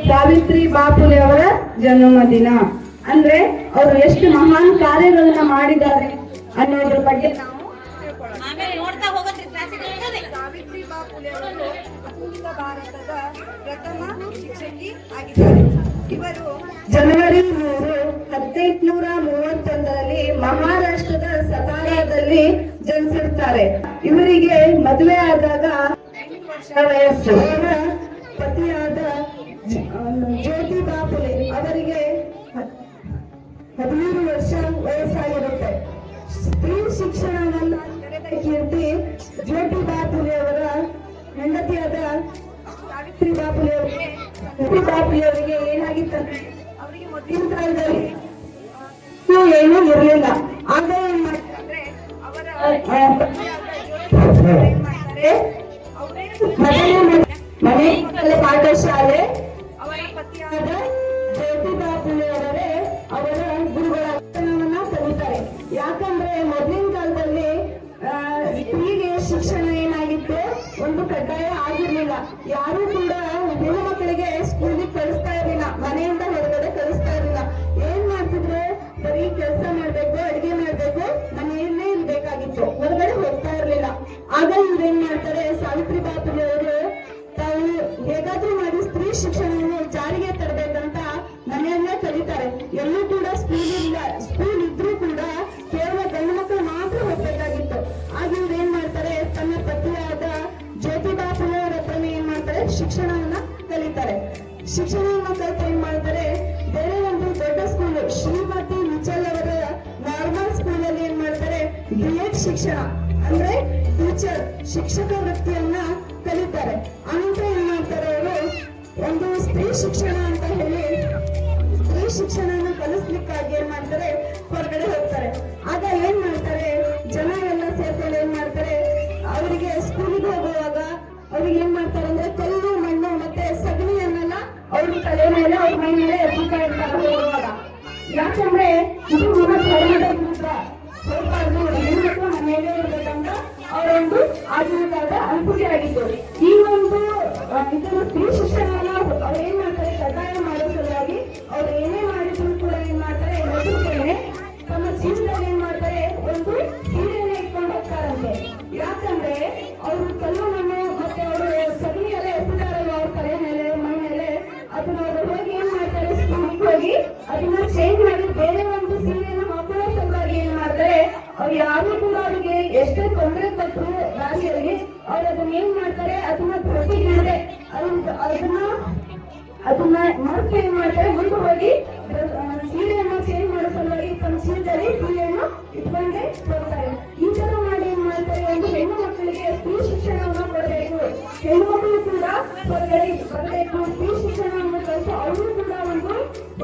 ಸಾವಿತ್ರಿ ಬಾಪುಲೆ ಅವರ ಜನ್ಮದಿನ. ಅಂದ್ರೆ ಅವರು ಎಷ್ಟು ಮಹಾನ್ ಕಾರ್ಯಗಳನ್ನ ಮಾಡಿದ್ದಾರೆ ಅನ್ನೋದ್ರ ಬಗ್ಗೆ ನಾವು ಸಾವಿತ್ರಿ ಬಾಪುಲೆ ಅವರು ಆಧುನಿಕ ಭಾರತದ ಪ್ರಥಮ ಶಿಕ್ಷಕಿ ಆಗಿದ್ದಾರೆ. ಇವರು ಜನವರಿ 3, 1831ರಲ್ಲಿ ಮಹಾರಾಷ್ಟ್ರದ ಸತಾರಾದಲ್ಲಿ ಜನಿಸಿರ್ತಾರೆ. ಇವರಿಗೆ ಮದುವೆ ಆದಾಗ 8 ವರ್ಷ ವಯಸ್ಸು. ಅವರ ಪತಿಯಾದ ಜ್ಯೋತಿ ಬಾಪುಲೆ ಅವರಿಗೆ 13 ವರ್ಷ ವಯಸ್ಸಾಗಿರುತ್ತೆ. ಸ್ತ್ರೀ ಶಿಕ್ಷಣವನ್ನ ತೆರೆದ ಕೀರ್ತಿ ಜ್ಯೋತಿ ಬಾಪುಲೆ ಅವರ ಹೆಂಡತಿಯಾದ ಸಾವಿತ್ರಿ ಬಾಪುಲೆ ಅವರಿಗೆ ಏನಾಗಿತ್ತಂದ್ರೆ ಅವರಿಗೆ ಮೊದಲಿನ ಕಾಲದಲ್ಲಿ ಏನೂ ಇರಲಿಲ್ಲ. ಆಗ ಏನ್ ಮಾಡ್ತಾರೆ ಅವರ ಮನೆ ಮಕ್ಕಳ ಪಾಠಶಾಲೆ ಅವರ ಪತಿಯಾದ ಜ್ಯೋತಿ ಬಾಪುಲೆ ಅವರೇ ಅವರ ಗುರುಗಳ ಶಿಕ್ಷಣವನ್ನ ಕಲಿತಾರೆ. ಯಾಕಂದ್ರೆ ಮೊದಲಿನ ಕಾಲದಲ್ಲಿ ಸ್ತ್ರೀಗೆ ಶಿಕ್ಷಣ ಏನಾಗಿತ್ತು, ಒಂದು ಕಡ್ಡಾಯ ಆಗಿರ್ಲಿಲ್ಲ. ಯಾರು ಕೂಡ ಹೆಣ್ಣು ಮಕ್ಕಳಿಗೆ ಸ್ಕೂಲಿಗೆ ಕಳಿಸ್ತಾ ಇರಲಿಲ್ಲ, ಮನೆಯಿಂದ ಹೊರಗಡೆ ಕಳಿಸ್ತಾ ಇರಲಿಲ್ಲ. ಏನ್ ಮಾಡ್ತಿದ್ರು, ಬರೀ ಕೆಲಸ ಮಾಡ್ಬೇಕು, ಅಡಿಗೆ ಮಾಡ್ಬೇಕು, ಮನೆಯಲ್ಲೇ ಇರ್ಬೇಕಾಗಿತ್ತು, ಹೊರಗಡೆ ಹೋಗ್ತಾ ಇರ್ಲಿಲ್ಲ. ಆಗ ಇವ್ರೇನ್ ಮಾಡ್ತಾರೆ, ಸಾವಿತ್ರಿ ಬಾಪುಲೆ ಅವರು ತಾವು ಹೇಗಾದ್ರೂ ಮಾಡಿ ಸ್ತ್ರೀ ಶಿಕ್ಷಣವನ್ನು ಜಾರಿಗೆ ತರಬೇಕಂತ ಮನೆಯಲ್ಲೇ ಕಲಿತಾರೆ. ಎಲ್ಲೂ ಕೂಡ ಸ್ಕೂಲ್ ಇದ್ರೂ ಕೂಡ ಕೇವಲ ಗಂಡು ಮಕ್ಕಳು ಮಾತ್ರ ಹೋಗ್ಬೇಕಾಗಿತ್ತು. ಆಗ ಇವ್ರು ಏನ್ ಮಾಡ್ತಾರೆ, ತನ್ನ ಪತಿಯಾದ ಜ್ಯೋತಿ ಬಾಪುಲೆ ಅವರ ಹತ್ರನೇ ಏನ್ ಮಾಡ್ತಾರೆ, ಶಿಕ್ಷಣವನ್ನ ಕಲಿತಾರೆ. ಶಿಕ್ಷಣವನ್ನ ಕಲಿತು ಏನ್ ಮಾಡ್ತಾರೆ, ಬೇರೆ ಒಂದು ದೊಡ್ಡ ಸ್ಕೂಲ್ ಶ್ರೀಮತಿ ಮಿಚಲ್ ಅವರ ನಾರ್ಮಲ್ ಸ್ಕೂಲ್ ಅಲ್ಲಿ ಏನ್ ಮಾಡ್ತಾರೆ, B.Ed ಶಿಕ್ಷಣ ಅಂದ್ರೆ ಟೀಚರ್ ಶಿಕ್ಷಕ ವೃತ್ತಿಯನ್ನ ಕಲಿತಾರೆ. ಆನಂತರ ಏನ್ ಮಾಡ್ತಾರೆ, ಅವರು ಒಂದು ಸ್ತ್ರೀ ಶಿಕ್ಷಣ ಅಂತ ಹೇಳಿ ಸ್ತ್ರೀ ಶಿಕ್ಷಣನ ಕಲಿಸ್ಲಿಕ್ಕಾಗಿ ಏನ್ ಮಾಡ್ತಾರೆ, ಹೊರಗಡೆ ಹೋಗ್ತಾರೆ. ಆಗ ಏನ್ ಮಾಡ್ತಾರೆ, ಜನ ಎಲ್ಲ ಸೇರ್ಕೊಂಡು ಏನ್ ಮಾಡ್ತಾರೆ, ಅವರಿಗೆ ಸ್ಕೂಲಿಗೆ ಹೋಗುವಾಗ ಅವ್ರಿಗೆ ಏನ್ ಮಾಡ್ತಾರೆ ಅಂದ್ರೆ ಕಲ್ಲು, ಮಣ್ಣು ಮತ್ತೆ ಸಗಣಿಯನ್ನೆಲ್ಲ ಅವ್ರ ತಲೆ ಮೇಲೆ ಅವ್ರ ಮೈ ಮೇಲೆ ಎತ್ತಾ ಇರ್ತಾರೆ ಹೋಗುವಾಗ. ಯಾಕಂದ್ರೆ ಇದು ನಮ್ಮ ಧರ್ಮದ ವಿರುದ್ಧ, ಹೋಗ್ಬಾರ್ದು, ಹೆಣ್ಮಕ್ಳು ಮನೆಯಲ್ಲೇ ಇರ್ಬೇಕಂತ ಅವರೊಂದು ಆಗಿನ ಕಾಲದ ಅನುಕೂಲ ಆಗಿತ್ತು. ಈ ಒಂದು ಇದನ್ನು ಸ್ತ್ರೀ ಶಿಕ್ಷಣವನ್ನ ಅವ್ರು ಏನ್ ಮಾಡ್ತಾರೆ, ಕಡ್ಡಾಯ ಮಾಡೋ ಸಲುವಾಗಿ ಅವ್ರು ಏನೇ ಮಾಡಿದ್ರು ಕೂಡ ಏನ್ ಮಾಡ್ತಾರೆ, ಮೊದಲೇ ತಮ್ಮ ಜೀವನದಲ್ಲಿ ಏನ್ ಮಾಡ್ತಾರೆ, ಒಂದು ಸೀರೆಯನ್ನ ಇಟ್ಕೊಂಡು ಹೋಗ್ತಾರಂತೆ. ಯಾಕಂದ್ರೆ ಅವರು ಕಲ್ಲು ಮಣ್ಣು ಮತ್ತೆ ಅವರು ಸಗಣಿ ಎಲ್ಲ ಎತ್ತಿದಾರಲ್ಲ ಅವ್ರ ತಲೆ ಮೇಲೆ, ಮೈ ಮೇಲೆ, ಅದನ್ನ ಅವರು ಹೋಗಿ ಏನ್ ಮಾಡ್ತಾರೆ, ಸ್ಕೂಲಿಗೆ ಹೋಗಿ ಅದನ್ನ ಚೇಂಜ್ ಮಾಡಿ ಬೇರೆ ಒಂದು ಸೀರೆಯನ್ನು ಹಾಕೊಳ್ಳೋ ಸಲುವಾಗಿ ಏನ್ ಮಾಡ್ತಾರೆ, ಅವ್ರು ಯಾರು ಕೂಡ ಅವ್ರಿಗೆ ಎಷ್ಟೇ ತೊಂದರೆ ಕೊಟ್ಟರು ದಾರಿಯಲ್ಲಿ ಅವ್ರು ಅದನ್ನ ಏನ್ ಮಾಡ್ತಾರೆ, ಅದನ್ನ ಪ್ರತಿಜ್ಞೆ ಅದನ್ನ ಮರ್ತು ಏನ್ ಮಾಡ್ತಾರೆ, ಮುಂದೆ ಹೋಗಿ ಸೀರೆಯನ್ನು ಚೇಂಜ್ ಮಾಡೋ ಸಲುವಾಗಿ ತಮ್ಮ ಚೀಲದಲ್ಲಿ ಸೀರೆಯನ್ನು ಇಟ್ಕೊಂಡೇ ಹೋಗ್ತಾರೆ. ಈ ತರ ಮಾಡಿ ಏನ್ ಮಾಡ್ತಾರೆ, ಒಂದು ಹೆಣ್ಣು ಮಕ್ಕಳಿಗೆ ಸ್ತ್ರೀ ಶಿಕ್ಷಣವನ್ನು ಕೊಡಬೇಕು, ಹೆಣ್ಣು ಮಕ್ಕಳು ಕೂಡ ಹೊರಗಡೆ ಬರಬೇಕು, ಸ್ತ್ರೀ ಶಿಕ್ಷಣವನ್ನು ಕಲಿತು ಅವರು ಕೂಡ ಒಂದು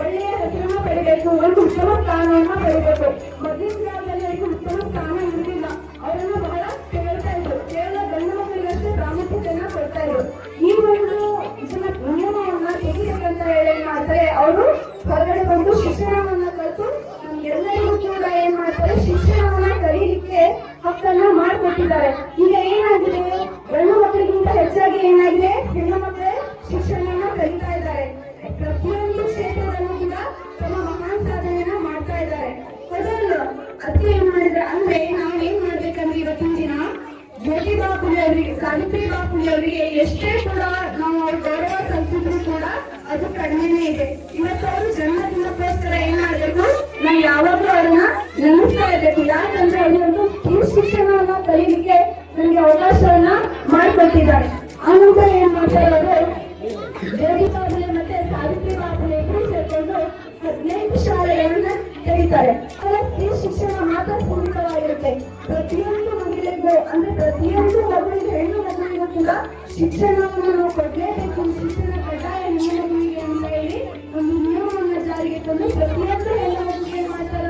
ಒಳ್ಳೆಯ ಹೆಸರನ್ನ ಪಡಿಬೇಕು, ಒಂದು ಉತ್ತಮ ಸ್ಥಾನವನ್ನ ಪಡಿಬೇಕು. ಮೊದಲಿನ ಕಾಲದಲ್ಲಿ ಅವರಿಗೆ ಉತ್ತಮ ಸ್ಥಾನ ಇರಲಿಲ್ಲ, ಅವರನ್ನು ಬಹಳ ಕೇಳ್ತಾ ಇದ್ರು, ಕೇವಲ ಗಂಡು ಮಕ್ಕಳಿಗಷ್ಟೇ ಪ್ರಾಮುಖ್ಯತೆಯನ್ನ ಕೊಡ್ತಾ ಇದ್ರು. ಈ ಒಂದು ಇದನ್ನ ನಿಯಮವನ್ನ ತೆಗಿಬೇಕಂತ ಹೇಳಿ ಏನ್ ಮಾಡ್ತಾರೆ, ಅವರು ಹೊರಗಡೆ ಬಂದು ಶಿಕ್ಷಣವನ್ನ ಕಲಿತು ಎಲ್ಲರಿಗೂ ಕೂಡ ಏನ್ ಮಾಡ್ತಾರೆ, ಶಿಕ್ಷಣವನ್ನ ಕಲಿಯಲಿಕ್ಕೆ ಹಕ್ಕನ್ನ ಮಾಡಿಕೊಟ್ಟಿದ್ದಾರೆ. ಈಗ ಏನಾಗಿದೆ, ಗಂಡು ಮಕ್ಕಳಿಗಿಂತ ಹೆಚ್ಚಾಗಿ ಏನಾಗಿದೆ, ಹೆಣ್ಣು ಮಕ್ಕಳೇ ಶಿಕ್ಷಣವನ್ನ ಕಲಿತಾ ಇದ್ದಾರೆ. ಪ್ರತಿಯೊಂದು ಕ್ಷೇತ್ರದಲ್ಲೂ ಕೂಡ ತಮ್ಮ ಮಹಾನ್ ಸಾಧನೆಯನ್ನ ಮಾಡ್ತಾ ಇದ್ದಾರೆ. ಮೊದಲು ಅದಕ್ಕೆ ಏನ್ ಮಾಡಿದ್ರೆ ಅಂದ್ರೆ ನಾವು ಏನ್ ಮಾಡ್ಬೇಕಂದ್ರೆ ಇವತ್ತಿನ ದಿನ ಜ್ಯೋತಿ ಬಾಪುಲೆ ಅವರಿಗೆ, ಸಾವಿತ್ರಿ ಬಾಪುಲೆ ಅವರಿಗೆ ಎಷ್ಟೇ ಕೂಡ ನಾವು ಅವ್ರ ಗೌರವ ಸಲ್ಲಿಸಿದ್ರು ಕೂಡ ಅದು ಕಡಿಮೆನೇ ಇದೆ. ಇವತ್ತು ಅವರು ಜನ್ಮದಿನಕ್ಕೋಸ್ಕರ ಏನ್ ಮಾಡ್ಬೇಕು, ನಾವು ಯಾವಾಗ್ಲೂ ಅವ್ರನ್ನ ನೆನೆಸ್ತಾ ಇರ್ಬೇಕು. ಯಾಕಂದ್ರೆ ಅವರೊಂದು ಸ್ತ್ರೀ ಶಿಕ್ಷಣವನ್ನ ಕಲೀಲಿಕ್ಕೆ ನಮ್ಗೆ ಅವಕಾಶವನ್ನ ಮಾಡಿಕೊಟ್ಟಿದ್ದಾರೆ. ಆನಂತರ ಏನ್ ಮಾಡ್ತಾರೆ, ಅವರು ಜ್ಯೋತಿ ಬಾಪುಲೆ ಮತ್ತೆ ಸಾವಿತ್ರಿ ಬಾಪುಲೆ ಇಬ್ಬರು ಸೇರ್ಕೊಂಡು 15 ಶಾಲೆಗಳನ್ನ ತೆರೀತಾರೆ. ಸ್ತ್ರೀ ಶಿಕ್ಷಣ ಮಾತ್ರ ಸೀಮಿತವಾಗಿರುತ್ತೆ. ಪ್ರತಿಯೊಂದು ಮಹಿಳೆಗೂ ಅಂದ್ರೆ ಪ್ರತಿಯೊಂದು ಮಗುವಿಗೆ, ಹೆಣ್ಣು ಮಗುವಿಗೂ ಕೂಡ ಶಿಕ್ಷಣವನ್ನು ನಾವು ಕೊಡ್ಲೇಬೇಕು, ಶಿಕ್ಷಣ ಕಡ್ಡಾಯ ನಿಯಮಗಳಿಗೆ ಅಂತ ಹೇಳಿ ಒಂದು ನಿಯಮವನ್ನು ಜಾರಿಗೆ ತಂದು ಪ್ರತಿಯೊಂದು ಹೆಣ್ಣು ಮಗುವಿಗೆ ಏನ್ ಮಾಡ್ತಾರೆ,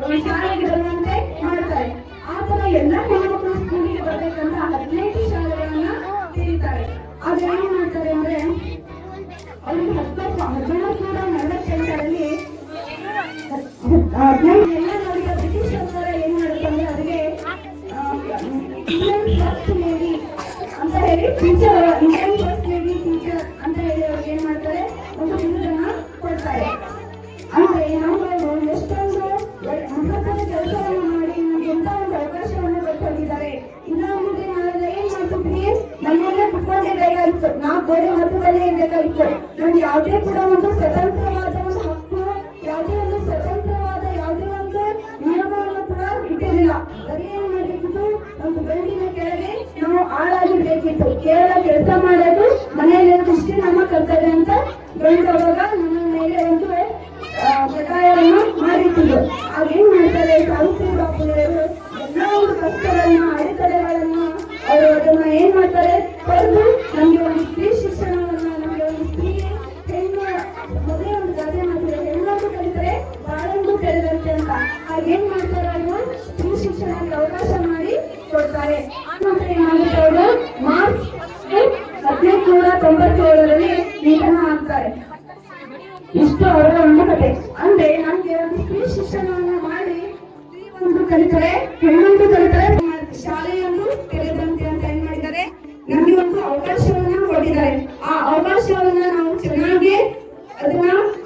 ಅವರು ಶಾಲೆಗೆ ಬರುವಂತೆ ಮಾಡ್ತಾರೆ. ಆ ತರ ಎಲ್ಲ ಹೆಣ್ಣುಮಕ್ಕಳು ಸ್ಕೂಲಿಗೆ ಬರ್ಬೇಕಂತ 15 ಶಾಲೆಗಳನ್ನ ತೆರೀತಾರೆ. ಆಗ ಏನ್ ಮಾಡ್ತಾರೆ ಅಂದ್ರೆ ಅವ್ರಿಗೆ 1948ರಲ್ಲಿ ಎಲ್ಲ ನೋಡಿ ಬ್ರಿಟಿಷ್ ಸರ್ಕಾರ ಒಂದು ಬಿರುದನ್ನ ಕೊಡ್ತಾರೆ. ಅಂದ್ರೆ ನಾವು ಎಷ್ಟೊಂದು ಮಹತ್ವದ ಕೆಲಸವನ್ನು ಮಾಡಿ ನಮ್ಗೆ ಎಂತ ಒಂದು ಅವಕಾಶವನ್ನು ಕೊಟ್ಟಿದ್ದಾರೆ. ಇಲ್ಲ ಅಂದ್ರೆ ನಾವೆಲ್ಲ ಏನ್ ಮಾಡ್ತಿದ್ವಿ, ಮನೆಯಲ್ಲೇ ಕುತ್ಕೊಂಡಿರ್ಬೇಕಾಗಿತ್ತು, ನಾವು ಗೋಡೆ ಮಧ್ಯದಲ್ಲೇ ಇರ್ಬೇಕಾಗಿತ್ತು. ನಮ್ಗೆ ಯಾವುದೇ ಕೂಡ ಒಂದು ಸ್ವತಂತ್ರವಾದ ಒಂದು ಹಕ್ಕು, ಯಾವುದೇ ಒಂದು ಸ್ವತಂತ್ರವಾದ ಯಾವುದೇ ಒಂದು ನಿಯಮವನ್ನು ಕೂಡ ಇಟ್ಟಿರಲಿಲ್ಲ. ಬರೀ ಏನ್ ಮಾಡ್ಬೇಕಿತ್ತು, ಒಂದು ಬೆಂಕಿನ ಕೆಳಗೆ ನಾವು ಆಳಾಗಿರ್ಬೇಕಿತ್ತು. ಕೇವಲ ಕೆಲಸ ಮಾಡೋದು ಮನೆಯಲ್ಲಿ ಇಷ್ಟೇ ನಮ್ಮ ಕರ್ತವ್ಯ ಅಂತ ಗಂಡು ಅವಾಗ ನಮ್ಮ ಮೇಲೆ ಒಂದು ಕಡ್ಡಾಯವನ್ನು ಮಾಡಿಟ್ಟಿದ್ರು. ಆಗೇನ್ ಮಾಡ್ತಾರೆ, ಸಾವಿತ್ರಿಬಾಯಿ ಫುಲೆಯವರು ಎಲ್ಲ ಒಂದು ಕಷ್ಟಗಳನ್ನ ಅಡೆತಡೆಗಳನ್ನ ಅವರು ಅದನ್ನ ಏನ್ ಮಾಡ್ತಾರೆ ಹೊರತು ನಮ್ಗೆ ಒಂದು ಸ್ತ್ರೀ ಶಿಕ್ಷಣವನ್ನ, ನಮ್ಗೆ ಒಂದು ಸ್ತ್ರೀ ಹೆಣ್ಣು ಮೊದಲೇ ಒಂದು ಗಾದೆ ಮಾಡಿದ್ರೆ ಹೆಣ್ಣೊಂದು ಕಲಿತರೆ ಬಾಳೊಂದು ತೆರೆದಂತೆ ಅಂತ. ಆಗೇನ್ ಮಾಡ್ತಾರೆ, ಅವರು ಸ್ತ್ರೀ ಶಿಕ್ಷಣಕ್ಕೆ ಅವಕಾಶ ಮಾಡಿ ಕೊಡ್ತಾರೆ. ಮತ್ತೆ ಏನಾಗುತ್ತೆ, ಅವರು ಮಾರ್ಚ್ 1897ರಲ್ಲಿ ನಿಧನ ಆಗ್ತಾರೆ. ಇಷ್ಟು ಅವರ ಒಂದು ಕತೆ. ಅಂದ್ರೆ ನಮ್ಗೆ ಒಂದು ಸ್ತ್ರೀ ಶಿಕ್ಷಣವನ್ನ ಮಾಡಿ ಒಂದು ಕಲಿತರೆ ಹೆಣ್ಣೊಂದು ಕಲಿತರೆ ಶಾಲೆಯನ್ನು ತೆರೆದಂತೆ ಅಂತ ಏನ್ ಮಾಡಿದ್ದಾರೆ, ನಮ್ಗೆ ಒಂದು ಅವಕಾಶವನ್ನ ಕೊಟ್ಟಿದ್ದಾರೆ. ಆ ಅವಕಾಶವನ್ನ ನಾವು ಚೆನ್ನಾಗಿ ಅದನ್ನ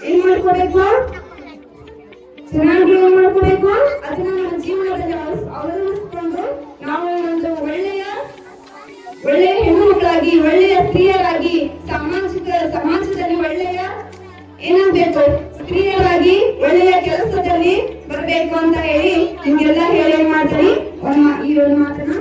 ಏನ್ ಮಾಡ್ಕೋಬೇಕು, ಚೆನ್ನಾಗಿ ಏನ್ ಮಾಡ್ಕೋಬೇಕು, ಅದನ್ನ ನಮ್ಮ ಜೀವನದಲ್ಲಿ ಅವಲಂಬಿಸಿಕೊಂಡು ನಾವು ಒಂದು ಒಳ್ಳೆಯ ಹೆಣ್ಣುಮಕ್ಕಳಾಗಿ, ಒಳ್ಳೆಯ ಸ್ತ್ರೀಯರಾಗಿ, ಸಮಾಜದಲ್ಲಿ ಒಳ್ಳೆಯ ಏನಾಗಬೇಕು, ಸ್ತ್ರೀಯರಾಗಿ ಒಳ್ಳೆಯ ಕೆಲಸದಲ್ಲಿ ಬರಬೇಕು ಅಂತ ಹೇಳಿ ನಿಮ್ಗೆಲ್ಲ ಹೇಳಿ ಮಾಡ್ತೀನಿ. ಈ ಒಂದು ಮಾತನ್ನ